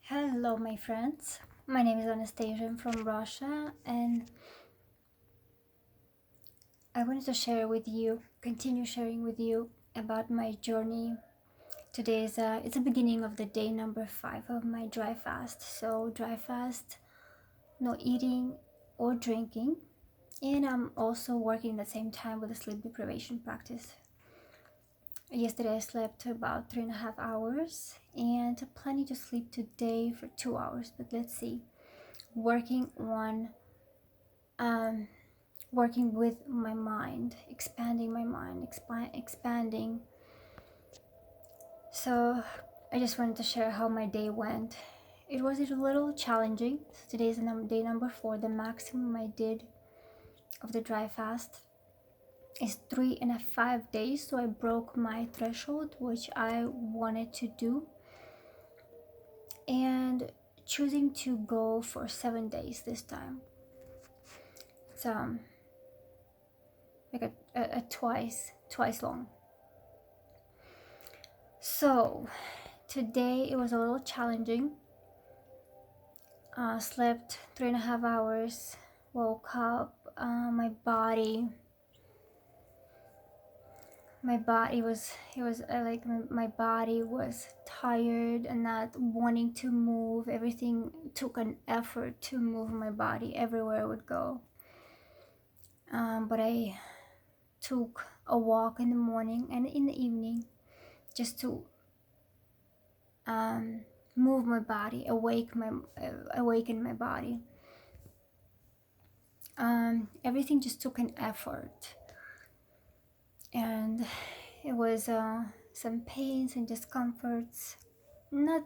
Hello, my friends. My name is Anastasia. I'm from Russia, and I wanted to continue sharing with you about my journey. Today is it's the beginning of the day number 5 of my dry fast. So dry fast, no eating or drinking, and I'm also working at the same time with a sleep deprivation practice. Yesterday I slept about 3.5 hours, and planning to sleep today for 2 hours. But let's see. Working on working with my mind, expanding my mind, expanding. So I just wanted to share how my day went. It was a little challenging. Today is day number 4. The maximum I did of the dry fast is 3.5 days. So I broke my threshold, which I wanted to do, and choosing to go for 7 days this time. So like a twice long. So today it was a little challenging. Slept 3.5 hours, woke up. My body was my body was tired and not wanting to move. Everything took an effort to move my body everywhere I would go. But I took a walk in the morning and in the evening just to move my body, awaken my body. Everything just took an effort, and it was some pains and discomforts. Not,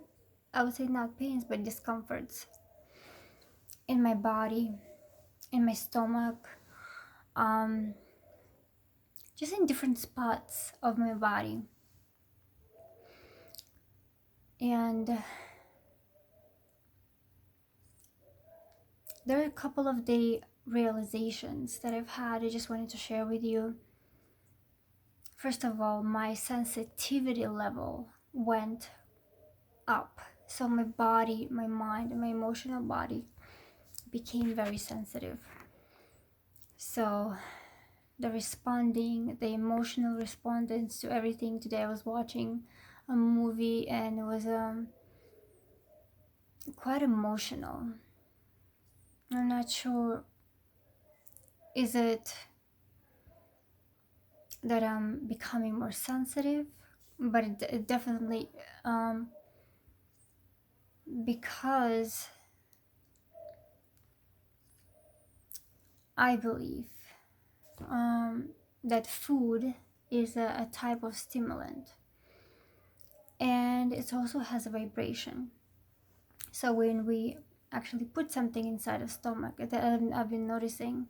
I would say not pains, but discomforts in my body, in my stomach, just in different spots of my body. And there are a couple of the realizations that I've had. I just wanted to share with you. First of all, my sensitivity level went up. So my body, my mind, and my emotional body became very sensitive. So the emotional respondence to everything. Today I was watching a movie and it was quite emotional. I'm not sure, is it that I'm becoming more sensitive, but it definitely because I believe that food is a type of stimulant, and it also has a vibration. So when we actually put something inside the stomach, I've been noticing,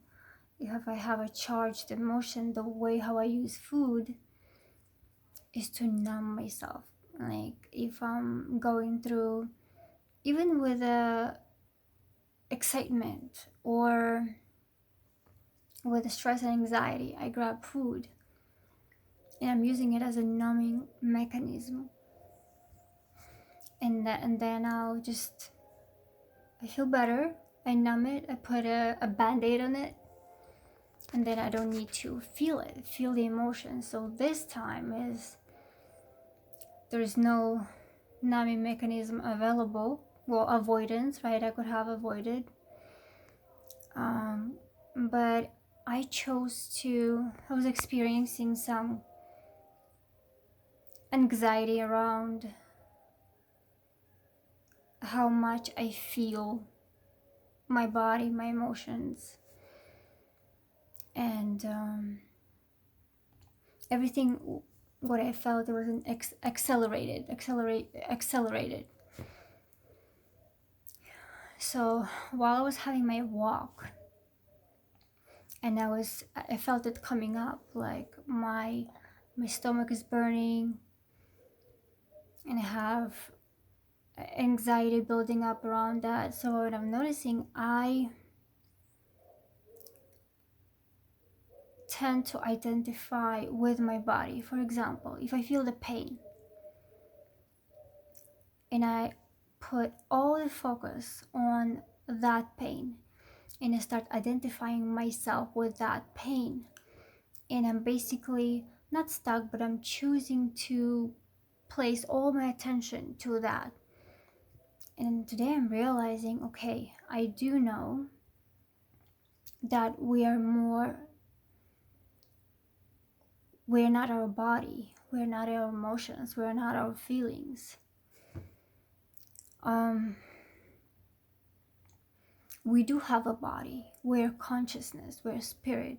if I have a charged emotion, the way how I use food is to numb myself. Like if I'm going through, even with excitement or with stress and anxiety, I grab food and I'm using it as a numbing mechanism. And then I feel better. I numb it. I put a band-aid on it, and then I don't need to feel the emotion. So this time there's no numbing mechanism available. Well, avoidance, right? I could have avoided, but I was experiencing some anxiety around how much I feel my body, my emotions, and everything. What I felt, it was an accelerated. So while I was having my walk, and I felt it coming up, like my stomach is burning, and I have anxiety building up around that. So what I'm noticing, I tend to identify with my body. For example, if I feel the pain and I put all the focus on that pain, and I start identifying myself with that pain. And I'm basically not stuck, but I'm choosing to place all my attention to that. And today I'm realizing, okay, I do know that we're not our body, we're not our emotions, we're not our feelings. We do have a body, we're consciousness, we're spirit,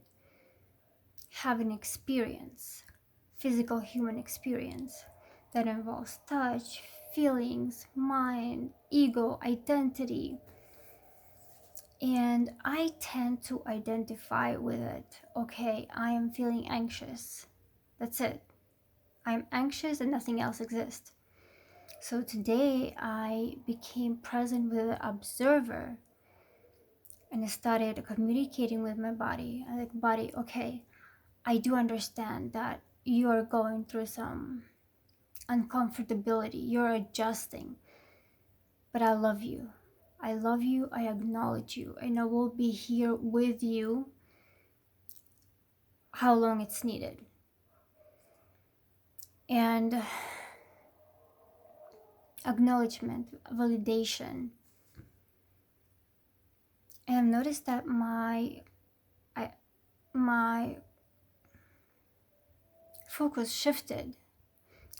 have an experience, physical human experience that involves touch, feelings, mind, ego, identity. And I tend to identify with it. Okay, I am feeling anxious. That's it. I'm anxious and nothing else exists. So today I became present with the observer, and I started communicating with my body. I like, body, okay, I do understand that you are going through some uncomfortability. You're adjusting, but I love you. I love you. I acknowledge you, and I will be here with you how long it's needed. And acknowledgement, validation. And I've noticed that my focus shifted.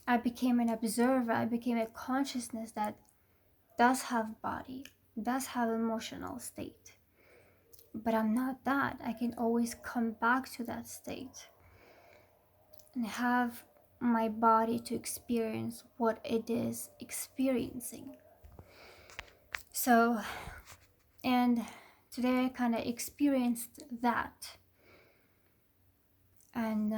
I became an observer. I became a consciousness that does have body, does have emotional state. But I'm not that. I can always come back to that state and have my body to experience what it is experiencing. So, and today I kind of experienced that. And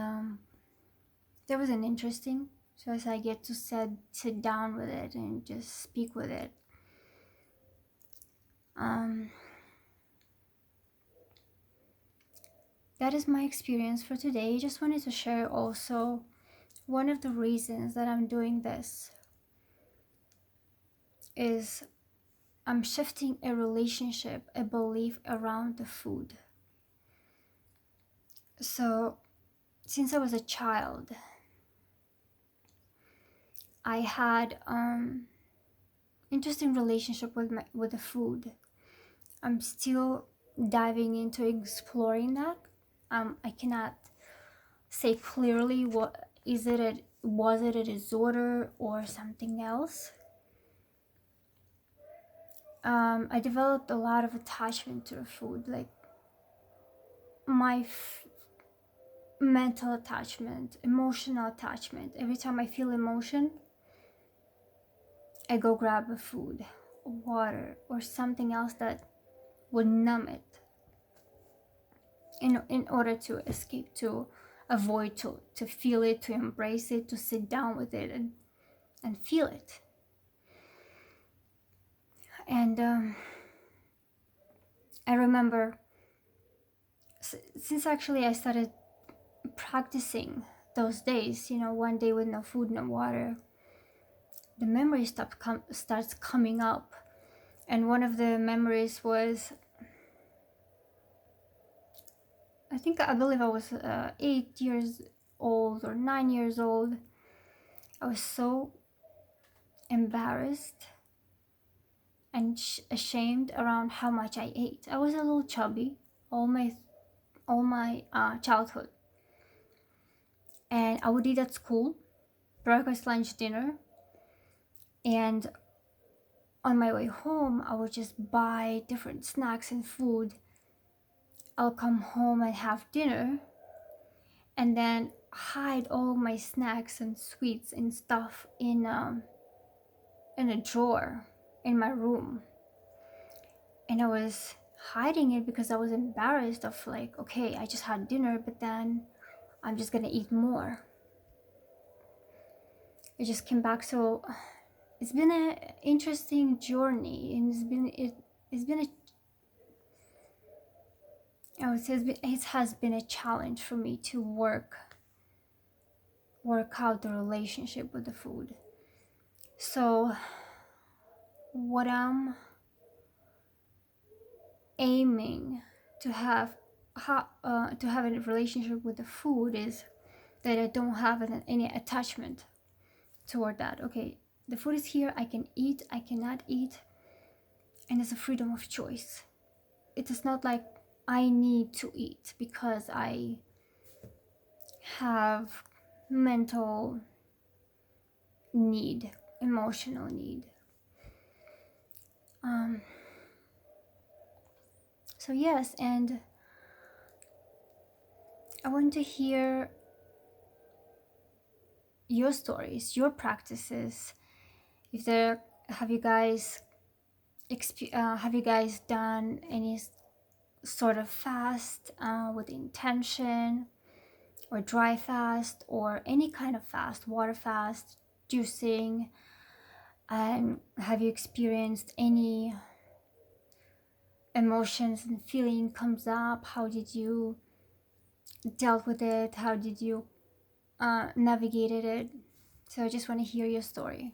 that was an interesting. So as I get to sit down with it and just speak with it. That is my experience for today. I just wanted to share also one of the reasons that I'm doing this is I'm shifting a relationship, a belief around the food. So since I was a child, I had interesting relationship with the food. I'm still diving into exploring that. I cannot say clearly was it a disorder or something else. I developed a lot of attachment to the food, like my mental attachment, emotional attachment. Every time I feel emotion, I go grab a food, water, or something else that would numb it in order to escape, to avoid, to feel it, to embrace it, to sit down with it and feel it. And I remember, since actually I started practicing those days, one day with no food, no water, the memory starts coming up. And one of the memories was, I believe I was 8 years old or 9 years old. I was so embarrassed and ashamed around how much I ate. I was a little chubby all my childhood, and I would eat at school, breakfast, lunch, dinner, and on my way home I would just buy different snacks and food. I'll come home and have dinner, and then hide all my snacks and sweets and stuff in a drawer in my room. And I was hiding it because I was embarrassed of, like, okay, I just had dinner, but then I'm just gonna eat more. It just came back. So it's been an interesting journey, and I would say it has been a challenge for me to work out the relationship with the food. So what I'm aiming to have, to have a relationship with the food is that I don't have any attachment toward that. Okay, the food is here, I can eat, I cannot eat, and it's a freedom of choice. It is not like I need to eat because I have mental need, emotional need. So yes, and I want to hear your stories, your practices. If there, have you guys done any sort of fast with intention, or dry fast, or any kind of fast, water fast, juicing? And have you experienced any emotions and feeling comes up? How did you dealt with it? How did you navigated it? So I just want to hear your story.